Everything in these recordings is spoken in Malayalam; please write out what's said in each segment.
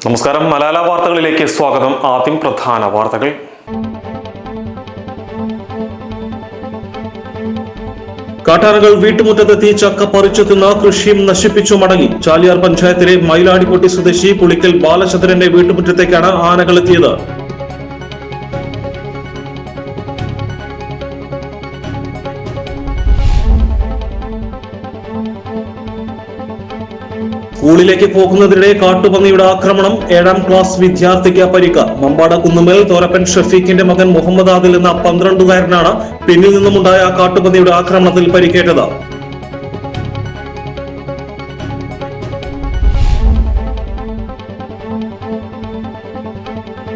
നമസ്കാരം. മലാല വാർത്തകളിലേക്ക് സ്വാഗതം. ആദ്യം പ്രധാന വാർത്തകൾ. കാട്ടാനകൾ വീട്ടുമുറ്റത്തെത്തി ചക്ക പറിച്ചു തിന്ന കൃഷിയും നശിപ്പിച്ചു മടങ്ങി. ചാലിയാർ പഞ്ചായത്തിലെ മയിലാടിപ്പൊട്ടി സ്വദേശി പുളിക്കൽ ബാലചന്ദ്രന്റെ വീട്ടുമുറ്റത്തേക്കാണ് ആനകൾ എത്തിയത്. സ്കൂളിലേക്ക് പോകുന്നതിനിടെ കാട്ടുപന്നിയുടെ ആക്രമണം. 7ാം ക്ലാസ് വിദ്യാർത്ഥിക്ക് പരിക്ക്. മമ്പാട് കുന്നുമേൽ തോരപ്പൻ ഷഫീഖിന്റെ മകൻ മുഹമ്മദ് ആദിൽ എന്ന 12-കാരനാണ് പിന്നിൽ നിന്നുമുണ്ടായ കാട്ടുപന്നിയുടെ ആക്രമണത്തിൽ പരിക്കേറ്റത്.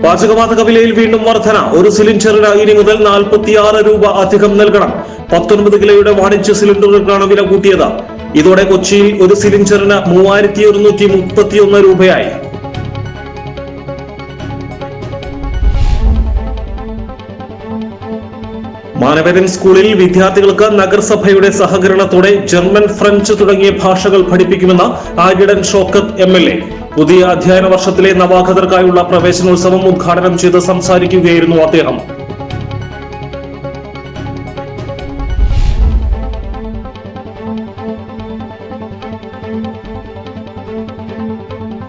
പാചകവാതക വിലയിൽ വീണ്ടും വർധന. ഒരു സിലിണ്ടറിന് ഇനി മുതൽ 46 രൂപ അധികം നൽകണം. 19 കിലോയുടെ വാണിജ്യ സിലിണ്ടറുകൾക്കാണ് വില കൂട്ടിയത്. ഇതോടെ കൊച്ചിയിൽ ഒരു സിലിണ്ടറിന് 3131 രൂപയായി. മാനവേദൻ സ്കൂളിൽ വിദ്യാർത്ഥികൾക്ക് നഗരസഭയുടെ സഹകരണത്തോടെ ജർമ്മൻ, ഫ്രഞ്ച് തുടങ്ങിയ ഭാഷകൾ പഠിപ്പിക്കുമെന്ന് ആര്യടൻ ഷോക്കത്ത് MLA. പുതിയ അധ്യയന വർഷത്തിലെ നവാഗതർക്കായുള്ള പ്രവേശനോത്സവം ഉദ്ഘാടനം ചെയ്ത് സംസാരിക്കുകയായിരുന്നു അദ്ദേഹം.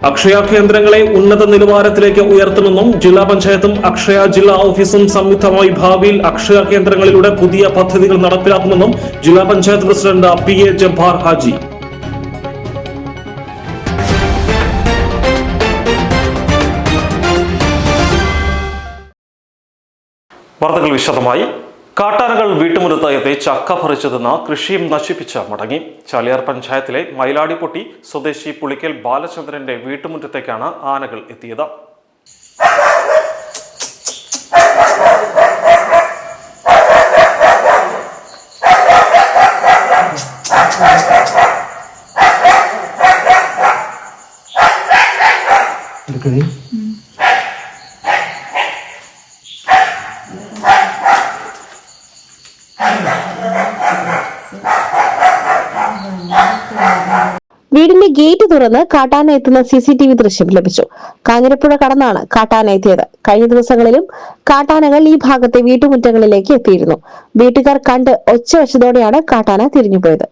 അക്ഷയ കേന്ദ്രങ്ങളെ ഉന്നത നിലവാരത്തിലേക്ക് ഉയർത്തുമെന്നും ജില്ലാ പഞ്ചായത്തും അക്ഷയ ജില്ലാ ഓഫീസും സംയുക്തമായി ഭാവിയിൽ അക്ഷയ കേന്ദ്രങ്ങളിലൂടെ പുതിയ പദ്ധതികൾ നടപ്പിലാക്കുമെന്നും ജില്ലാ പഞ്ചായത്ത് പ്രസിഡന്റ് PA ജബ്ബാർ ഹാജി. വാർത്തകൾ വിശദമായി. കാട്ടാനകൾ വീട്ടുമുറ്റത്ത് എത്തി ചക്ക പറിച്ചു തിന്ന കൃഷിയും നശിപ്പിച്ച് മടങ്ങി. ചാലിയാർ പഞ്ചായത്തിലെ മയിലാടിപ്പൊട്ടി സ്വദേശി പുളിക്കൽ ബാലചന്ദ്രന്റെ വീട്ടുമുറ്റത്തേക്കാണ് ആനകൾ എത്തിയത്. വീടിന്റെ ഗേറ്റ് തുറന്ന് കാട്ടാന എത്തുന്ന CCTV ദൃശ്യം ലഭിച്ചു. കാഞ്ഞിരപ്പുഴ കടന്നാണ് കാട്ടാന എത്തിയത്. കഴിഞ്ഞ ദിവസങ്ങളിലും കാട്ടാനകൾ ഈ ഭാഗത്തെ വീട്ടുമുറ്റങ്ങളിലേക്ക് എത്തിയിരുന്നു. വീട്ടുകാർ കണ്ട് ഒച്ച വെച്ചതോടെയാണ് കാട്ടാന തിരിഞ്ഞുപോയത്.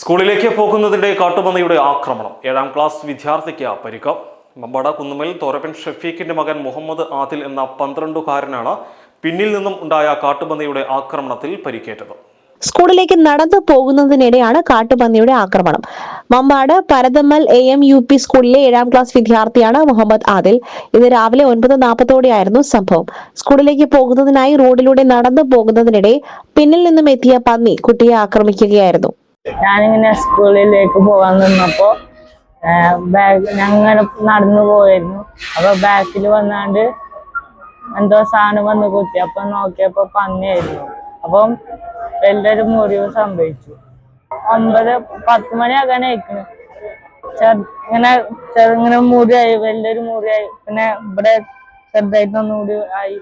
സ്കൂളിലേക്ക് പോകുന്നതിനിടെ കാട്ടുപന്നിയുടെ ആക്രമണം. 7ാം ക്ലാസ് വിദ്യാർത്ഥിക്ക് പരിക്ക്. മമ്പാട് കുന്നുമേൽ തോരപ്പൻ ഷഫീഖിന്റെ മകൻ മുഹമ്മദ് ആദിൽ എന്ന 12-കാരനാണ് പിന്നിൽ നിന്നും ഉണ്ടായ കാട്ടുപന്നിയുടെ ആക്രമണത്തിൽ പരിക്കേറ്റത്. സ്കൂളിലേക്ക് നടന്നു പോകുന്നതിനിടെയാണ് കാട്ടുപന്നിയുടെ ആക്രമണം. മമ്പാട് പരതമ്മൽ AMUP സ്കൂളിലെ 7ാം ക്ലാസ് വിദ്യാർത്ഥിയാണ് മുഹമ്മദ് ആദിൽ. ഇന്ന് രാവിലെ 9:40 സംഭവം. സ്കൂളിലേക്ക് പോകുന്നതിനായി റോഡിലൂടെ നടന്നു പോകുന്നതിനിടെ പിന്നിൽ നിന്നും എത്തിയ പന്നി കുട്ടിയെ ആക്രമിക്കുകയായിരുന്നു. ഞാനിങ്ങനെ സ്കൂളിലേക്ക് പോകാൻ നിന്നപ്പോ ഞങ്ങൾ നടന്നു പോയിരുന്നു. അപ്പൊ ബാക്കിൽ വന്നാണ്ട് എന്തോ സാധനം വന്ന് കുത്തി. അപ്പൊ നോക്കിയപ്പോ പന്നിയായിരുന്നു. അപ്പം വലിയൊരു മുറിവ് സംഭവിച്ചു. 9-10 മണിയാകാനായിരിക്കുന്നു. ഇങ്ങനെ മുറിയായി, വലിയൊരു മുറിയായി. പിന്നെ ഇവിടെ ചെറുതായിട്ടൊന്നുകൂടി ആയി.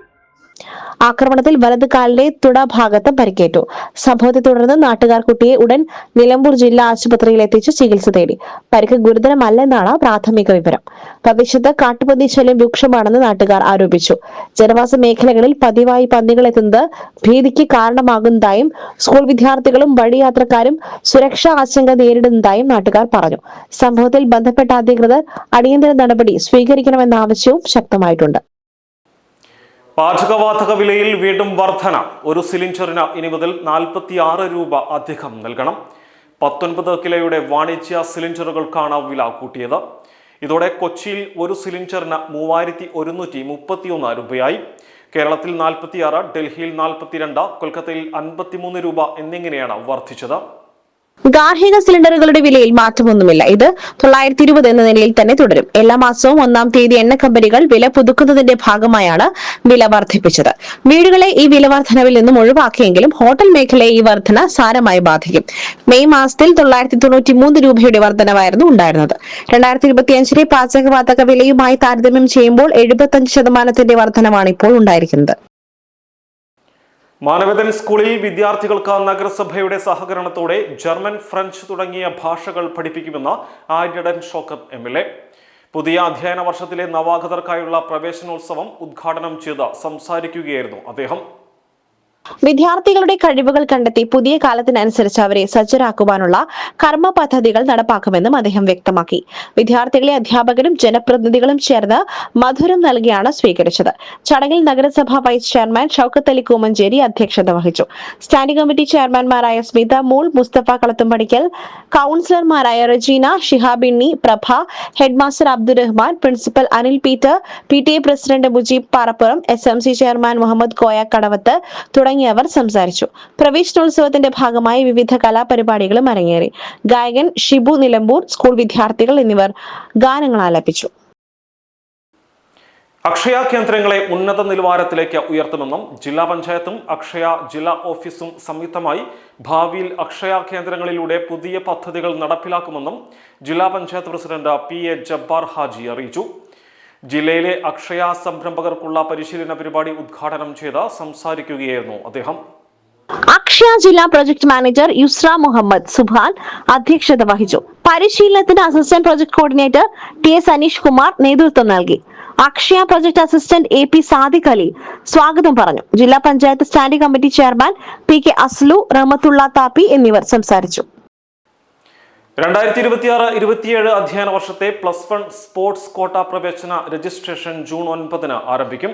ആക്രമണത്തിൽ വലത് കാലിന്റെ തുടഭാഗത്ത് പരിക്കേറ്റു. സംഭവത്തെ തുടർന്ന് നാട്ടുകാർ കുട്ടിയെ ഉടൻ നിലമ്പൂർ ജില്ലാ ആശുപത്രിയിൽ എത്തിച്ച് ചികിത്സ തേടി. പരിക്ക് ഗുരുതരമല്ലെന്നാണ് പ്രാഥമിക വിവരം. പ്രദേശത്ത് കാട്ടുപന്നി ശല്യം രൂക്ഷമാണെന്ന് നാട്ടുകാർ ആരോപിച്ചു. ജനവാസ മേഖലകളിൽ പതിവായി പന്നികൾ എത്തുന്നത് ഭീതിക്ക് കാരണമാകുന്നതായും സ്കൂൾ വിദ്യാർത്ഥികളും വഴിയാത്രക്കാരും സുരക്ഷാ ആശങ്ക നേരിടുന്നതായും നാട്ടുകാർ പറഞ്ഞു. സംഭവത്തിൽ ബന്ധപ്പെട്ട അധികൃതർ അടിയന്തര നടപടി സ്വീകരിക്കണമെന്ന ആവശ്യവും ശക്തമായിട്ടുണ്ട്. പാചകവാതക വിലയിൽ വീണ്ടും വർധന. ഒരു സിലിണ്ടറിന് ഇനി മുതൽ 46 രൂപ അധികം നൽകണം. 19 കിലോയുടെ വാണിജ്യ സിലിണ്ടറുകൾക്കാണ് വില കൂട്ടിയത്. ഇതോടെ കൊച്ചിയിൽ ഒരു സിലിണ്ടറിന് 3131 രൂപയായി. കേരളത്തിൽ 46, ഡൽഹിയിൽ 42, കൊൽക്കത്തയിൽ 53 രൂപ എന്നിങ്ങനെയാണ് വർദ്ധിച്ചത്. ഗാർഹിക സിലിണ്ടറുകളുടെ വിലയിൽ മാറ്റമൊന്നുമില്ല. ഇത് 920 എന്ന നിലയിൽ തന്നെ തുടരും. എല്ലാ മാസവും 1-ാം തീയതി എണ്ണ കമ്പനികൾ വില പുതുക്കുന്നതിന്റെ ഭാഗമായാണ് വില വർദ്ധിപ്പിച്ചത്. വീടുകളെ ഈ വില വർധനവിൽ നിന്നും ഒഴിവാക്കിയെങ്കിലും ഹോട്ടൽ മേഖലയെ ഈ വർധന സാരമായി ബാധിക്കും. മെയ് മാസത്തിൽ 993 രൂപയുടെ വർധനവായിരുന്നു ഉണ്ടായിരുന്നത്. 2025 പാചകവാതക വിലയുമായി താരതമ്യം ചെയ്യുമ്പോൾ 75% വർധനവാണ് ഇപ്പോൾ ഉണ്ടായിരിക്കുന്നത്. മാനവേദൻ സ്കൂളിൽ വിദ്യാർത്ഥികൾക്ക് നഗരസഭയുടെ സഹകരണത്തോടെ ജർമ്മൻ, ഫ്രഞ്ച് തുടങ്ങിയ ഭാഷകൾ പഠിപ്പിക്കുമെന്ന് ആര്യടൻ ഷോക്കത്ത് MLA. പുതിയ അധ്യയന വർഷത്തിലെ നവാഗതർക്കായുള്ള പ്രവേശനോത്സവം ഉദ്ഘാടനം ചെയ്ത് സംസാരിക്കുകയായിരുന്നു അദ്ദേഹം. വിദ്യാർത്ഥികളുടെ കഴിവുകൾ കണ്ടെത്തി പുതിയ കാലത്തിനനുസരിച്ച് അവരെ സജ്ജരാക്കുവാനുള്ള കർമ്മ പദ്ധതികൾ നടപ്പാക്കുമെന്നും അദ്ദേഹം വ്യക്തമാക്കി. വിദ്യാർത്ഥികളെ അധ്യാപകരും ജനപ്രതിനിധികളും ചേർന്ന് മധുരം നൽകിയാണ് സ്വീകരിച്ചത്. ചടങ്ങിൽ നഗരസഭാ വൈസ് ചെയർമാൻ ഷൌക്കത്ത് അലി കൂമഞ്ചേരി അധ്യക്ഷത വഹിച്ചു. സ്റ്റാൻഡിംഗ് കമ്മിറ്റി ചെയർമാൻമാരായ സ്മിത മൂൾ, മുസ്തഫ കളത്തുംപടിക്കൽ, കൌൺസിലർമാരായ Rajeena, Shihabinni, Prabha, headmaster Abdurahman, principal Anil Peter, PTA president Mujeeb Parappuram, SMC chairman Muhammad Koya Kadavath തുടങ്ങിയവർ സംസാരിച്ചു. പ്രവേശനോത്സവത്തിന്റെ ഭാഗമായി വിവിധ കലാപരിപാടികളും അരങ്ങേറി. ഗായകൻ ഷിബു നിലമ്പൂർ, സ്കൂൾ വിദ്യാർത്ഥികൾ എന്നിവർ ഗാനങ്ങൾ ആലപിച്ചു. അക്ഷയ കേന്ദ്രങ്ങളെ ഉന്നത നിലവാരത്തിലേക്ക് ഉയർത്തുമെന്നും ജില്ലാ പഞ്ചായത്തും അക്ഷയ ജില്ലാ ഓഫീസും സംയുക്തമായി ഭാവിയിൽ അക്ഷയ കേന്ദ്രങ്ങളിലൂടെ പുതിയ പദ്ധതികൾ നടപ്പിലാക്കുമെന്നും ജില്ലാ പഞ്ചായത്ത് പ്രസിഡന്റ് PA ജബ്ബാർ ഹാജി അറിയിച്ചു. ജില്ലയിലെ അക്ഷയ സംരംഭകർക്കുള്ള പരിശീലന പരിപാടി ഉദ്ഘാടനം ചെയ്ത് സംസാരിക്കുകയായിരുന്നു അദ്ദേഹം. അക്ഷയ ജില്ലാ പ്രൊജക്ട് മാനേജർ യുസ്ര മുഹമ്മദ് സുബാൻ അധ്യക്ഷത വഹിച്ചു. പരിശീലനത്തിന് assistant project coordinator TS Aneesh Kumar നേതൃത്വം നൽകി. Akshaya project assistant AP Sadiq Ali സ്വാഗതം പറഞ്ഞു. ജില്ലാ panchayat standing committee chairman PK Aslu, Rahmathulla Thappi എന്നിവർ സംസാരിച്ചു. 2026-27 അധ്യയന വർഷത്തെ +1 സ്പോർട്സ് കോട്ട പ്രവേശന രജിസ്ട്രേഷൻ ജൂൺ 9 ആരംഭിക്കും.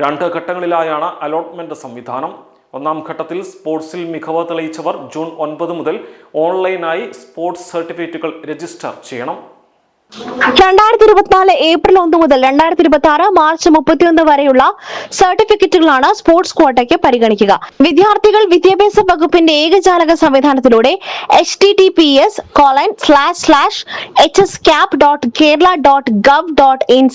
2 ഘട്ടങ്ങളിലായാണ് അലോട്ട്മെന്റ് സംവിധാനം. ഒന്നാം ഘട്ടത്തിൽ സ്പോർട്സിൽ മികവ് തെളിയിച്ചവർ ജൂൺ 9 മുതൽ ഓൺലൈനായി സ്പോർട്സ് സർട്ടിഫിക്കറ്റുകൾ രജിസ്റ്റർ ചെയ്യണം. 2024 ഏപ്രിൽ 1 മുതൽ 2026 മാർച്ച് 31 വരെയുള്ള സർട്ടിഫിക്കറ്റുകളാണ് സ്പോർട്സ് ക്വാട്ടയ്ക്ക് പരിഗണിക്കുക. വിദ്യാർത്ഥികൾ വിദ്യാഭ്യാസ വകുപ്പിന്റെ ഏകജാലക സംവിധാനത്തിലൂടെ https://hscap.kerala.gov.in/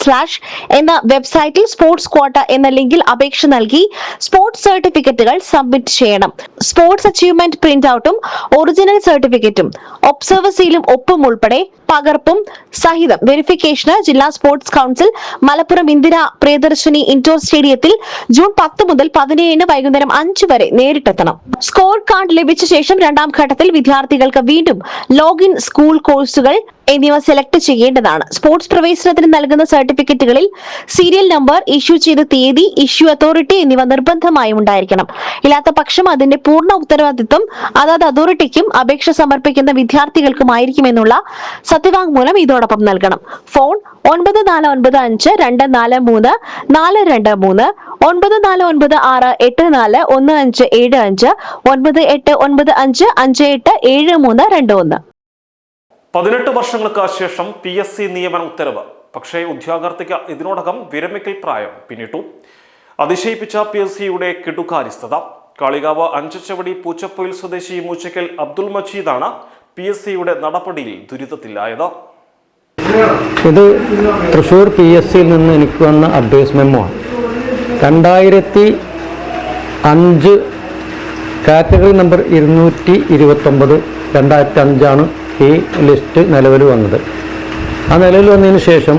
എന്ന വെബ്സൈറ്റിൽ സ്പോർട്സ് ക്വാട്ട എന്ന ലിങ്കിൽ അപേക്ഷ നൽകി സ്പോർട്സ് സർട്ടിഫിക്കറ്റുകൾ സബ്മിറ്റ് ചെയ്യണം. സ്പോർട്സ് അച്ചീവ്മെന്റ് പ്രിന്റ് ഔട്ടും ഒറിജിനൽ സർട്ടിഫിക്കറ്റും ഒബ്സർവർ സീലും ഒപ്പും ഉൾപ്പെടെ പകർപ്പും സഹിതം വെരിഫിക്കേഷന് ജില്ലാ sports council Malappuram Indira Priyadarshini indoor സ്റ്റേഡിയത്തിൽ ജൂൺ 10 മുതൽ 17 വൈകുന്നേരം 5 വരെ നേരിട്ടെത്തണം. സ്കോർ കാർഡ് ലഭിച്ച ശേഷം രണ്ടാം ഘട്ടത്തിൽ വിദ്യാർത്ഥികൾക്ക് വീണ്ടും ലോഗിൻ, സ്കൂൾ കോഴ്സുകൾ എന്നിവ സെലക്ട് ചെയ്യേണ്ടതാണ്. സ്പോർട്സ് പ്രവേശനത്തിന് നൽകുന്ന സർട്ടിഫിക്കറ്റുകളിൽ സീരിയൽ നമ്പർ, ഇഷ്യൂ ചെയ്ത തീയതി, ഇഷ്യൂ അതോറിറ്റി എന്നിവ നിർബന്ധമായും ഉണ്ടായിരിക്കണം. ഇല്ലാത്ത പക്ഷം അതിന്റെ പൂർണ്ണ ഉത്തരവാദിത്വം അതാത് അതോറിറ്റിക്കും അപേക്ഷ സമർപ്പിക്കുന്ന വിദ്യാർത്ഥികൾക്കുമായിരിക്കുമെന്നുള്ള സത്യവാങ്മൂലം ഇതോടൊപ്പം നൽകണം. ഫോൺ 9495243423, 9496841575, 9895587321. 18 വർഷങ്ങൾക്ക് ശേഷം PSC നിയമന ഉത്തരവ്. പക്ഷേ ഉദ്യോഗാർത്ഥിക്ക് ഇതിനോടകം വിരമിക്കൽ പ്രായം പിന്നിട്ടു. അതിശയിപ്പിച്ച PSCയുടെ കിടുക്കാര്യസ്ഥത. കാളികാവ് അഞ്ചച്ചവടി പൂച്ചപ്പൊയിൽ സ്വദേശി മൂച്ചക്കൽ അബ്ദുൽ മജീദാണ് PSCയുടെ നടപടിയിൽ ദുരിതത്തിലായത്. ഇത് തൃശ്ശൂർ PSCയിൽ നിന്ന് എനിക്ക് വന്ന അഡ്വൈസ് മെമ്മോ ആണ്. 2005 കാറ്റഗറി നമ്പർ 229 2005 ഈ ലിസ്റ്റ് നിലവിൽ വന്നത്. ആ നിലവിൽ വന്നതിന് ശേഷം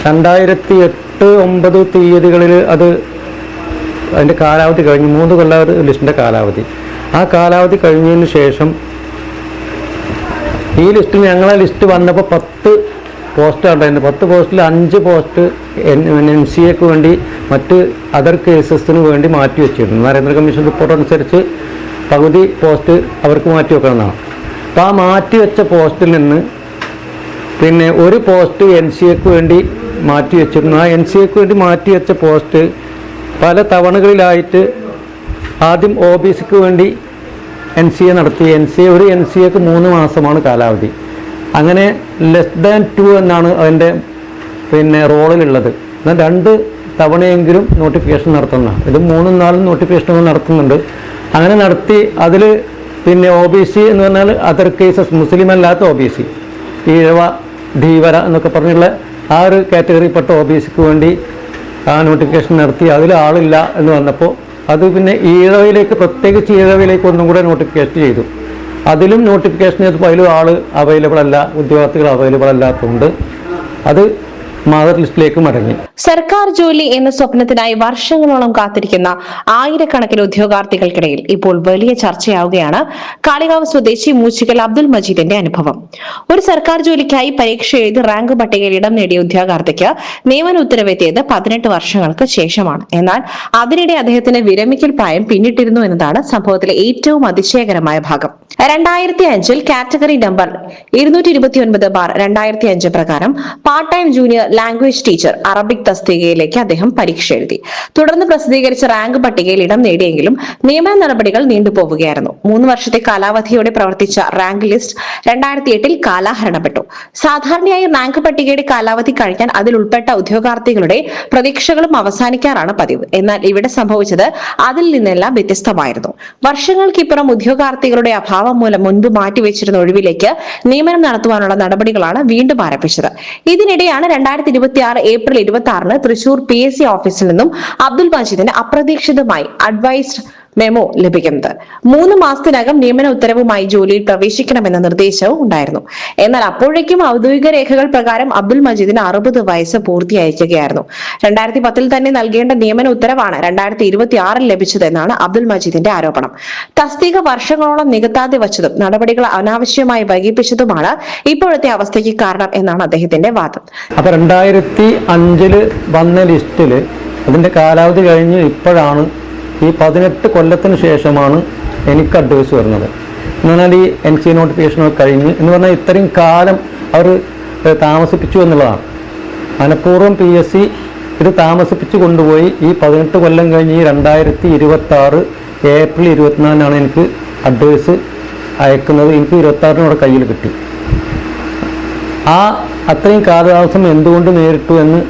2008-9 തീയതികളിൽ അതിൻ്റെ കാലാവധി കഴിഞ്ഞു. 3 കൊല്ലം ലിസ്റ്റിൻ്റെ കാലാവധി. ആ കാലാവധി കഴിഞ്ഞതിന് ശേഷം ഈ ലിസ്റ്റിൽ ഞങ്ങളെ ലിസ്റ്റ് വന്നപ്പോൾ 10 പോസ്റ്റ് ഉണ്ടായിരുന്നു. 10 പോസ്റ്റിൽ 5 പോസ്റ്റ് NCAക്ക് വേണ്ടി മറ്റ് അതർ കേസസിന് വേണ്ടി മാറ്റി വെച്ചിരുന്നു. നരേന്ദ്ര കമ്മീഷൻ റിപ്പോർട്ട് അനുസരിച്ച് പകുതി പോസ്റ്റ് അവർക്ക് മാറ്റി വെക്കണമെന്നാണ്. അപ്പോൾ ആ മാറ്റി വെച്ച പോസ്റ്റിൽ നിന്ന് പിന്നെ ഒരു പോസ്റ്റ് NCAക്ക് വേണ്ടി മാറ്റി വെച്ചിരുന്നു. ആ NCAക്ക് വേണ്ടി മാറ്റി വെച്ച പോസ്റ്റ് പല തവണകളിലായിട്ട് ആദ്യം OBCക്ക് വേണ്ടി NCA നടത്തി. ഒരു NCAക്ക് 3 മാസമാണ് കാലാവധി. അങ്ങനെ <2 എന്നാണ് അതിൻ്റെ റോളിലുള്ളത്. എന്നാൽ 2 തവണയെങ്കിലും നോട്ടിഫിക്കേഷൻ നടത്തുന്നതാണ്. ഇത് 3-4 നോട്ടിഫിക്കേഷനുകൾ നടത്തുന്നുണ്ട്. അങ്ങനെ നടത്തി അതിൽ OBC എന്ന് പറഞ്ഞാൽ അതർ കേസസ്, മുസ്ലിം അല്ലാത്ത OBC, ഈഴവ, ധീവര എന്നൊക്കെ പറഞ്ഞുള്ള ആ ഒരു കാറ്റഗറിപ്പെട്ട OBCക്ക് വേണ്ടി ആ നോട്ടിഫിക്കേഷൻ നടത്തി. അതിൽ ആളില്ല എന്ന് വന്നപ്പോൾ അത് ഈഴവയിലേക്ക്, പ്രത്യേകിച്ച് ഈഴവയിലേക്ക് ഒന്നും കൂടെ നോട്ടിഫിക്കേഷൻ ചെയ്തു. അതിലും നോട്ടിഫിക്കേഷൻ ചെയ്തപ്പോൾ അതിലും ആൾ അവൈലബിൾ അല്ല, ഉദ്യോഗാർത്ഥികൾ അവൈലബിൾ അല്ലാത്തതുകൊണ്ട് അത് മാതൃ ലിസ്റ്റിലേക്ക് മടങ്ങി. സർക്കാർ ജോലി എന്ന സ്വപ്നത്തിനായി വർഷങ്ങളോളം കാത്തിരിക്കുന്ന ആയിരക്കണക്കിന് ഉദ്യോഗാർത്ഥികൾക്കിടയിൽ ഇപ്പോൾ വലിയ ചർച്ചയാവുകയാണ് കാളികാവ് സ്വദേശി മൂച്ചിക്കൽ അബ്ദുൽ മജീദിന്റെ അനുഭവം. ഒരു സർക്കാർ ജോലിക്കായി പരീക്ഷ എഴുതി റാങ്ക് പട്ടികയിൽ ഇടം നേടിയ ഉദ്യോഗാർത്ഥിക്ക് നിയമന ഉത്തരവെത്തിയത് 18 വർഷങ്ങൾക്ക് ശേഷമാണ്. എന്നാൽ അതിനിടെ അദ്ദേഹത്തിന് വിരമിക്കൽ പ്രായം പിന്നിട്ടിരുന്നു എന്നതാണ് സംഭവത്തിലെ ഏറ്റവും അതിശയകരമായ ഭാഗം. 2005 കാറ്റഗറി നമ്പർ 229/2005 പ്രകാരം part time junior language teacher Arabic തസ്തികയിലേക്ക് അദ്ദേഹം പരീക്ഷ എഴുതി. തുടർന്ന് പ്രസിദ്ധീകരിച്ച റാങ്ക് പട്ടികയിൽ ഇടം നേടിയെങ്കിലും നിയമന നടപടികൾ നീണ്ടുപോവുകയായിരുന്നു. 3 വർഷത്തെ കാലാവധിയോടെ പ്രവർത്തിച്ച റാങ്ക് ലിസ്റ്റ് 2008 കാലാഹരണപ്പെട്ടു. സാധാരണയായി റാങ്ക് പട്ടികയുടെ കാലാവധി കഴിഞ്ഞാൽ അതിൽ ഉൾപ്പെട്ട ഉദ്യോഗാർത്ഥികളുടെ പ്രതീക്ഷകളും അവസാനിക്കാറാണ് പതിവ്. എന്നാൽ ഇവിടെ സംഭവിച്ചത് അതിൽ നിന്നെല്ലാം വ്യത്യസ്തമായിരുന്നു. വർഷങ്ങൾക്കിപ്പുറം ഉദ്യോഗാർത്ഥികളുടെ അഭാവം മൂലം മുൻപ് മാറ്റിവെച്ചിരുന്ന ഒഴിവിലേക്ക് നിയമനം നടത്തുവാനുള്ള നടപടികളാണ് വീണ്ടും ആരംഭിച്ചത്. ഇതിനിടെയാണ് 2026 ഏപ്രിൽ 26 തൃശൂർ PSC ഓഫീസിൽ നിന്നും അബ്ദുൽ മജീദിന് അപ്രതീക്ഷിതമായി അഡ്വൈസ്ഡ് മെമ്മോ ലഭിക്കുന്നത്. 3 മാസത്തിനകം നിയമന ഉത്തരവുമായി ജോലിയിൽ പ്രവേശിക്കണമെന്ന നിർദ്ദേശവും ഉണ്ടായിരുന്നു. എന്നാൽ അപ്പോഴേക്കും ഔദ്യോഗിക രേഖകൾ പ്രകാരം അബ്ദുൽ മജീദിന് 60 വയസ്സ് പൂർത്തിയായിരിക്കുകയായിരുന്നു. 2010 തന്നെ നൽകേണ്ട നിയമന ഉത്തരവാണ് 2026 ലഭിച്ചതെന്നാണ് അബ്ദുൽ മജീദിന്റെ ആരോപണം. തസ്തിക വർഷങ്ങളോളം നികത്താതെ വച്ചതും നടപടികൾ അനാവശ്യമായി വൈകിപ്പിച്ചതുമാണ് ഇപ്പോഴത്തെ അവസ്ഥയ്ക്ക് കാരണം എന്നാണ് അദ്ദേഹത്തിന്റെ വാദം. അപ്പൊ 2005 വന്ന ലിസ്റ്റില് അതിന്റെ കാലാവധി കഴിഞ്ഞ് ഇപ്പോഴാണ് ഈ 18 കൊല്ലത്തിന് ശേഷമാണ് എനിക്ക് അഡ്വൈസ് വരുന്നത്. എന്ന് പറഞ്ഞാൽ ഈ NC നോട്ടിഫിക്കേഷനൊക്കെ കഴിഞ്ഞ് എന്ന് പറഞ്ഞാൽ ഇത്രയും കാലം അവർ താമസിപ്പിച്ചു എന്നുള്ളതാണ്. മനഃപൂർവ്വം PSC ഇത് താമസിപ്പിച്ച് കൊണ്ടുപോയി ഈ 18 കൊല്ലം കഴിഞ്ഞ് ഈ 2026 ഏപ്രിൽ 24 എനിക്ക് അഡ്വൈസ് അയക്കുന്നത്. എനിക്ക് 26 കയ്യിൽ കിട്ടി. അത്രയും കാലതാമസം എന്തുകൊണ്ട് നേരിട്ടു എന്ന്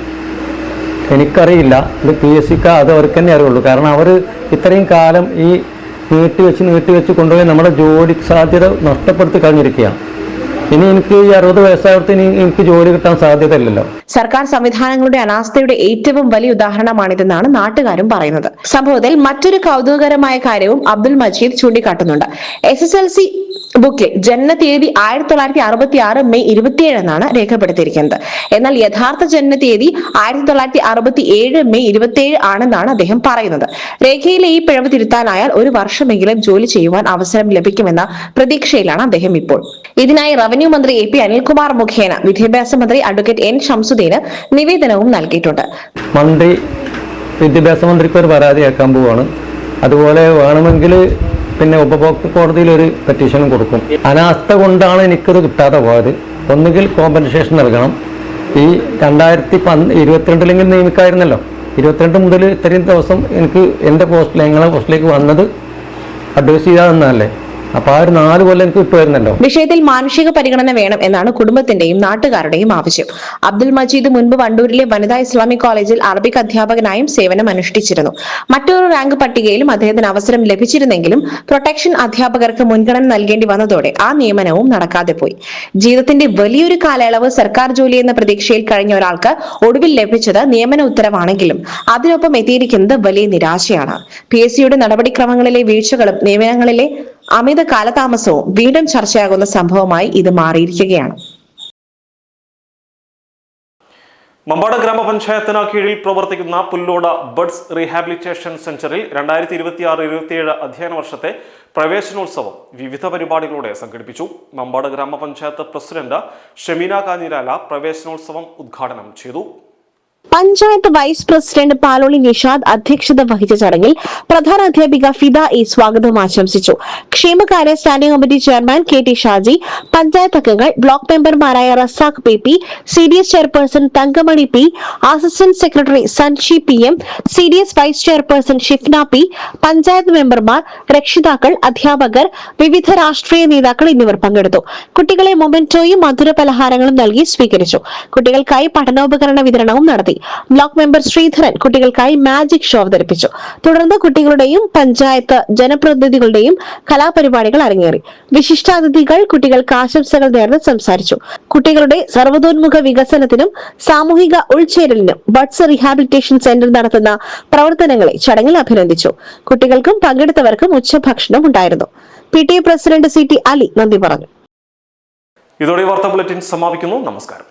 എനിക്കറിയില്ല. ഇത് PSCക്ക് അത് അവർക്ക് തന്നെ അറിയുള്ളൂ. കാരണം അവർ ഇത്രയും കാലം ഈ നീട്ടിവെച്ച് കൊണ്ടുപോയി നമ്മുടെ ജോലി സാധ്യത നഷ്ടപ്പെടുത്തി കഴിഞ്ഞിരിക്കുകയാണ്. ഇനി എനിക്ക് ഈ 60 വയസ്സായത്തിന് എനിക്ക് ജോലി കിട്ടാൻ സാധ്യതയില്ലല്ലോ. സർക്കാർ സംവിധാനങ്ങളുടെ അനാസ്ഥയുടെ ഏറ്റവും വലിയ ഉദാഹരണമാണിതെന്നാണ് നാട്ടുകാരും പറയുന്നത്. സംഭവത്തിൽ മറ്റൊരു കൗതുകകരമായ കാര്യവും അബ്ദുൽ മജീദ് ചൂണ്ടിക്കാട്ടുന്നുണ്ട്. SSLC ബുക്കിൽ ജനനതീയതി 1966 മെയ് 27 എന്നാണ് രേഖപ്പെടുത്തിയിരിക്കുന്നത്. എന്നാൽ യഥാർത്ഥ ജനനതീയതി 1967 മെയ് 27 ആണെന്നാണ് അദ്ദേഹം പറയുന്നത്. രേഖയിലെ ഈ പിഴവ് തിരുത്താനായാൽ 1 വർഷമെങ്കിലും ജോലി ചെയ്യുവാൻ അവസരം ലഭിക്കുമെന്ന പ്രതീക്ഷയിലാണ് അദ്ദേഹം ഇപ്പോൾ. ഇതിനായി റവന്യൂ മന്ത്രി AP അനിൽകുമാർ മുഖേന വിദ്യാഭ്യാസ മന്ത്രി അഡ്വക്കേറ്റ് N ശംസുദ്ദീന് നിവേദനവും നൽകിയിട്ടുണ്ട്. മന്ത്രി വിദ്യാഭ്യാസ മന്ത്രിക്ക് ഒരു പരാതി അയക്കാൻ പോവാണ്. അതുപോലെ വേണമെങ്കിൽ പിന്നെ ഉപഭോക്തൃ കോടതിയിൽ ഒരു പെറ്റീഷനും കൊടുക്കും. അനാസ്ഥ കൊണ്ടാണ് എനിക്കത് കിട്ടാതെ പോയത്. ഒന്നുകിൽ കോമ്പൻസേഷൻ നൽകണം. ഈ 2022 നിയമിക്കായിരുന്നല്ലോ. 22 മുതൽ ഇത്രയും ദിവസം എനിക്ക് എൻ്റെ ഞങ്ങളെ പോസ്റ്റിലേക്ക് വന്നത് അഡ്വൈസ് ചെയ്യാതെന്നല്ലേ. അപ്പൊ ആ ഒരു 4 കൊല്ലം എനിക്ക് കിട്ടുമായിരുന്നല്ലോ. വിഷയത്തിൽ മാനുഷിക പരിഗണന വേണം എന്നാണ് കുടുംബത്തിന്റെയും നാട്ടുകാരുടെയും ആവശ്യം. അബ്ദുൽ മജീദ് മുൻപ് വണ്ടൂരിലെ വനിതാ ഇസ്ലാമിക് കോളേജിൽ അറബിക് അധ്യാപകനായും സേവനം അനുഷ്ഠിച്ചിരുന്നു. മറ്റൊരു റാങ്ക് പട്ടികയിലും അദ്ദേഹത്തിന് അവസരം ലഭിച്ചിരുന്നെങ്കിലും പ്രൊട്ടക്ഷൻ അധ്യാപകർക്ക് മുൻഗണന നൽകേണ്ടി വന്നതോടെ ആ നിയമനവും നടക്കാതെ പോയി. ജീവിതത്തിന്റെ വലിയൊരു കാലയളവ് സർക്കാർ ജോലി എന്ന പ്രതീക്ഷയിൽ കഴിഞ്ഞ ഒരാൾക്ക് ഒടുവിൽ ലഭിച്ചത് നിയമന ഉത്തരവാണെങ്കിലും അതിനൊപ്പം എത്തിയിരിക്കുന്നത് വലിയ നിരാശയാണ്. PSCയുടെ നടപടിക്രമങ്ങളിലെ വീഴ്ചകളും നിയമനങ്ങളിലെ അമിത കാലതാമസവും വീണ്ടും ചർച്ചയാകുന്ന സംഭവമായി ഇത് മാറിയിരിക്കുകയാണ്. മമ്പാട് ഗ്രാമപഞ്ചായത്തിന് കീഴിൽ പ്രവർത്തിക്കുന്ന പുല്ലോട് ബഡ്സ് റീഹാബിലിറ്റേഷൻ സെന്ററിൽ 2026-27 അധ്യയന വർഷത്തെ പ്രവേശനോത്സവം വിവിധ പരിപാടികളോടെ സംഘടിപ്പിച്ചു. മമ്പാട് ഗ്രാമപഞ്ചായത്ത് പ്രസിഡന്റ് ഷെമീന കാഞ്ഞിരാല പ്രവേശനോത്സവം ഉദ്ഘാടനം ചെയ്തു. പഞ്ചായത്ത് വൈസ് പ്രസിഡന്റ് പാലോളി നിഷാദ് അധ്യക്ഷത വഹിച്ച ചടങ്ങിൽ പ്രധാന അധ്യാപിക ഫിദ E സ്വാഗതം ആശംസിച്ചു. ക്ഷേമകാര്യ standing committee chairman KT Shaji, panchayat അംഗങ്ങൾ, ബ്ലോക്ക് മെമ്പർമാരായ Razak PP, CDS chairperson Thankamani P, assistant secretary Sanshi PM, CDS vice chairperson Shifna P, panchayat മെമ്പർമാർ, രക്ഷിതാക്കൾ, അധ്യാപകർ, വിവിധ രാഷ്ട്രീയ നേതാക്കൾ എന്നിവർ പങ്കെടുത്തു. കുട്ടികളെ മൊമെന്റോയും മധുര പലഹാരങ്ങളും നൽകി സ്വീകരിച്ചു. കുട്ടികൾക്കായി പഠനോപകരണ വിതരണവും നടത്തി. ബ്ലോക്ക് മെമ്പർ ശ്രീധരൻ കുട്ടികൾക്കായി മാജിക് ഷോ അവതരിപ്പിച്ചു. തുടർന്ന് കുട്ടികളുടെയും പഞ്ചായത്ത് ജനപ്രതിനിധികളുടെയും കലാപരിപാടികൾ അരങ്ങേറി. വിശിഷ്ടാതിഥികൾ കുട്ടികൾക്ക് ആശംസകൾ നേർന്ന് സംസാരിച്ചു. കുട്ടികളുടെ സർവ്വതോന്മുഖ വികസനത്തിനും സാമൂഹിക ഉൾച്ചേരലിനും ബഡ്സ് റീഹാബിലിറ്റേഷൻ സെന്റർ നടത്തുന്ന പ്രവർത്തനങ്ങളെ ചടങ്ങിൽ അഭിനന്ദിച്ചു. കുട്ടികൾക്കും പങ്കെടുത്തവർക്കും ഉച്ചഭക്ഷണം ഉണ്ടായിരുന്നു. PTA പ്രസിഡന്റ് CT അലി നന്ദി പറഞ്ഞു. ഇതോടെ വാർത്താ ബുള്ളറ്റിൻ സമാപിക്കുന്നു. നമസ്കാരം.